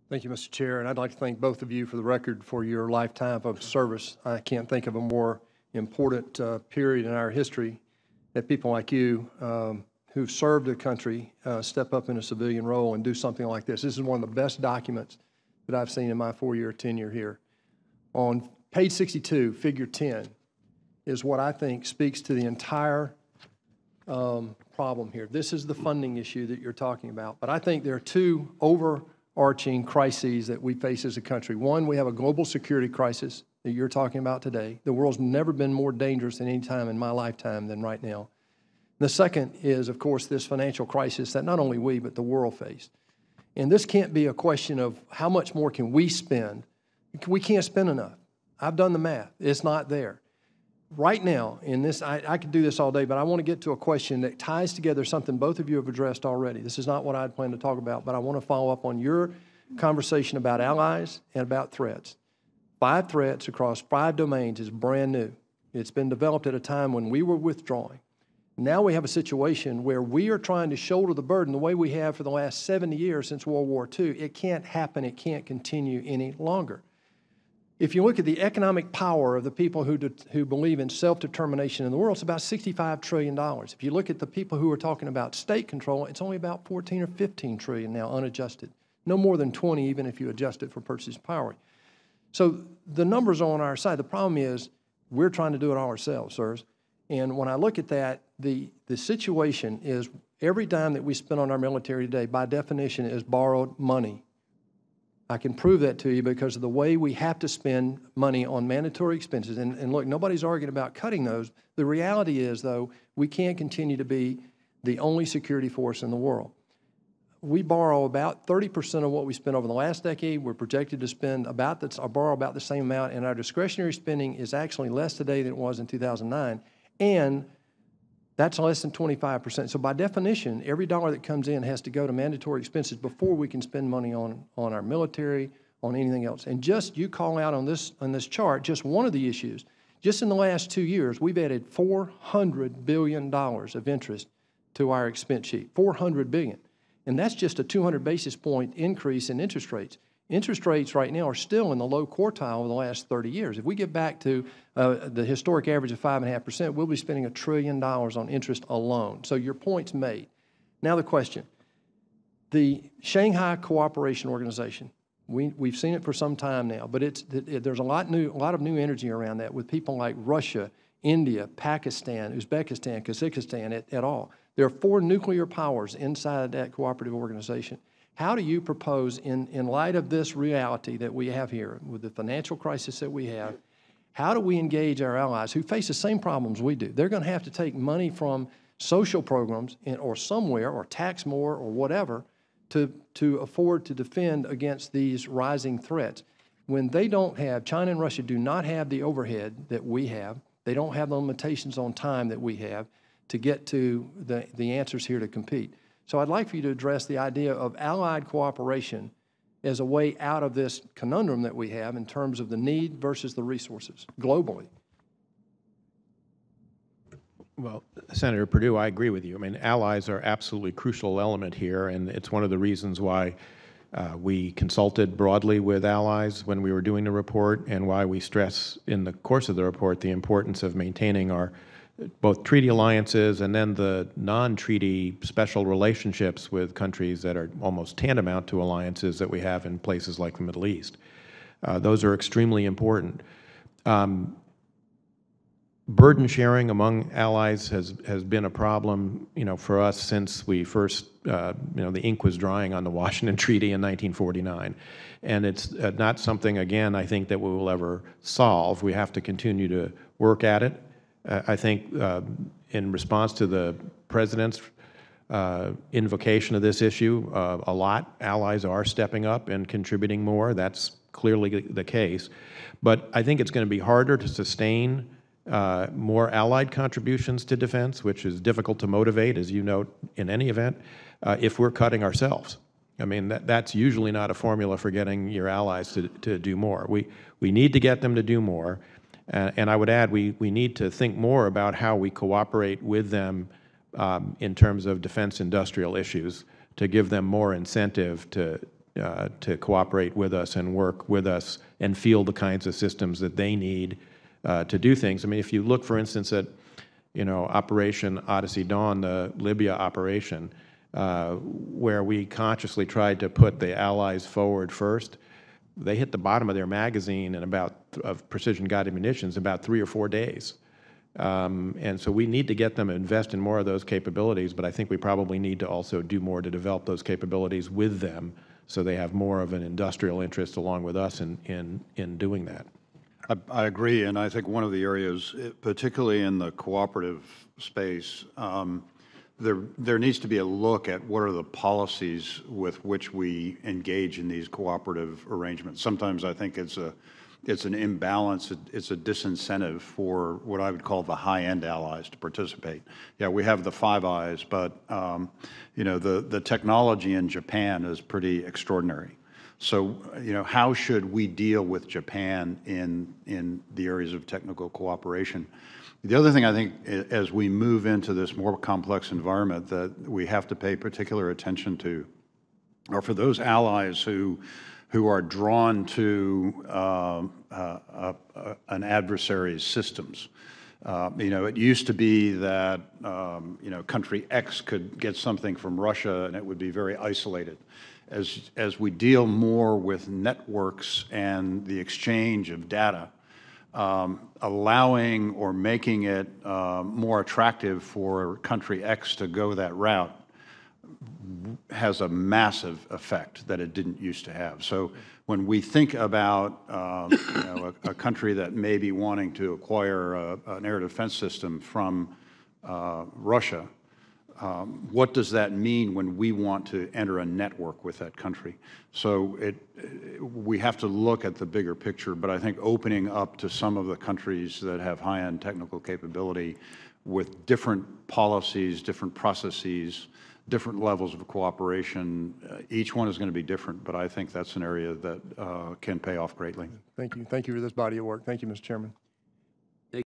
Thank you, Mr. Chair, and I'd like to thank both of you for the record for your lifetime of service. I can't think of a more important period in our history that people like you who've served the country step up in a civilian role and do something like this. This is one of the best documents that I've seen in my 4-year tenure here. On page 62, figure 10, is what I think speaks to the entire problem here. This is the funding issue that you're talking about, but I think there are two overarching crises that we face as a country. One, we have a global security crisis that you're talking about today. The world's never been more dangerous than any time in my lifetime than right now. The second is, of course, this financial crisis that not only we, but the world faced. And this can't be a question of how much more can we spend. We can't spend enough. I've done the math. It's not there. Right now, in this, I could do this all day, but I want to get to a question that ties together something both of you have addressed already. This is not what I'd planned to talk about, but I want to follow up on your conversation about allies and about threats. 5 threats across 5 domains is brand new. It's been developed at a time when we were withdrawing. Now we have a situation where we are trying to shoulder the burden the way we have for the last 70 years since World War II. It can't happen. It can't continue any longer. If you look at the economic power of the people who believe in self-determination in the world, it's about $65 trillion. If you look at the people who are talking about state control, it's only about 14 or 15 trillion now unadjusted. No more than 20 even if you adjust it for purchasing power. So the numbers are on our side. The problem is we're trying to do it all ourselves, sirs. And when I look at that, the situation is every dime that we spend on our military today, by definition, is borrowed money. I can prove that to you because of the way we have to spend money on mandatory expenses. And look, nobody's arguing about cutting those. The reality is, though, we can't continue to be the only security force in the world. We borrow about 30% of what we spent over the last decade. We're projected to spend borrow about the same amount, and our discretionary spending is actually less today than it was in 2009. And that's less than 25%. So by definition, every dollar that comes in has to go to mandatory expenses before we can spend money on our military, on anything else. And just you call out on this chart, just one of the issues, just in the last 2 years, we've added $400 billion of interest to our expense sheet, $400 billion. And that's just a 200 basis point increase in interest rates. Interest rates right now are still in the low quartile of the last 30 years. If we get back to the historic average of 5.5%, we'll be spending $1 trillion on interest alone. So your point's made. Now the question. The Shanghai Cooperation Organization, we've seen it for some time now, but there's a lot of new energy around that with people like Russia, India, Pakistan, Uzbekistan, Kazakhstan, et al. There are 4 nuclear powers inside that cooperative organization. How do you propose, in light of this reality that we have here, with the financial crisis that we have, how do we engage our allies who face the same problems we do? They're going to have to take money from social programs or somewhere, or tax more, or whatever, to afford to defend against these rising threats. When they don't have, China and Russia do not have the overhead that we have. They don't have the limitations on time that we have to get to the answers here to compete. So I'd like for you to address the idea of allied cooperation as a way out of this conundrum that we have in terms of the need versus the resources globally. Well, Senator Perdue, I agree with you. I mean, allies are absolutely crucial element here, and it's one of the reasons why we consulted broadly with allies when we were doing the report, and why we stress in the course of the report the importance of maintaining our both treaty alliances and then the non-treaty special relationships with countries that are almost tantamount to alliances that we have in places like the Middle East. Those are extremely important. Burden sharing among allies has been a problem, for us since we first, the ink was drying on the Washington Treaty in 1949. And it's not something, again, I think that we will ever solve. We have to continue to work at it. I think in response to the President's invocation of this issue, a lot, allies are stepping up and contributing more. That's clearly the case. But I think it's going to be harder to sustain more allied contributions to defense, which is difficult to motivate, as you note, in any event, if we're cutting ourselves. I mean, that's usually not a formula for getting your allies to do more. We need to get them to do more. And I would add, we need to think more about how we cooperate with them in terms of defense industrial issues to give them more incentive to to cooperate with us and work with us and field the kinds of systems that they need to do things. I mean, if you look, for instance, at Operation Odyssey Dawn, the Libya operation, where we consciously tried to put the Allies forward first, they hit the bottom of their magazine of precision-guided munitions in about 3 or 4 days. And so we need to get them to invest in more of those capabilities, but I think we probably need to also do more to develop those capabilities with them so they have more of an industrial interest along with us in doing that. I agree, and I think one of the areas, particularly in the cooperative space, there needs to be a look at what are the policies with which we engage in these cooperative arrangements. Sometimes I think it's an imbalance, it's a disincentive for what I would call the high-end allies to participate. Yeah, we have the Five Eyes, but the technology in Japan is pretty extraordinary. So, how should we deal with Japan in the areas of technical cooperation? The other thing I think, as we move into this more complex environment that we have to pay particular attention to are for those allies who are drawn to an adversary's systems. It used to be that, country X could get something from Russia and it would be very isolated. As we deal more with networks and the exchange of data, allowing or making it more attractive for country X to go that route has a massive effect that it didn't used to have. So when we think about a country that may be wanting to acquire an air defense system from Russia, what does that mean when we want to enter a network with that country? So we have to look at the bigger picture, but I think opening up to some of the countries that have high-end technical capability with different policies, different processes, different levels of cooperation, each one is going to be different, but I think that's an area that can pay off greatly. Thank you. Thank you for this body of work. Thank you, Mr. Chairman.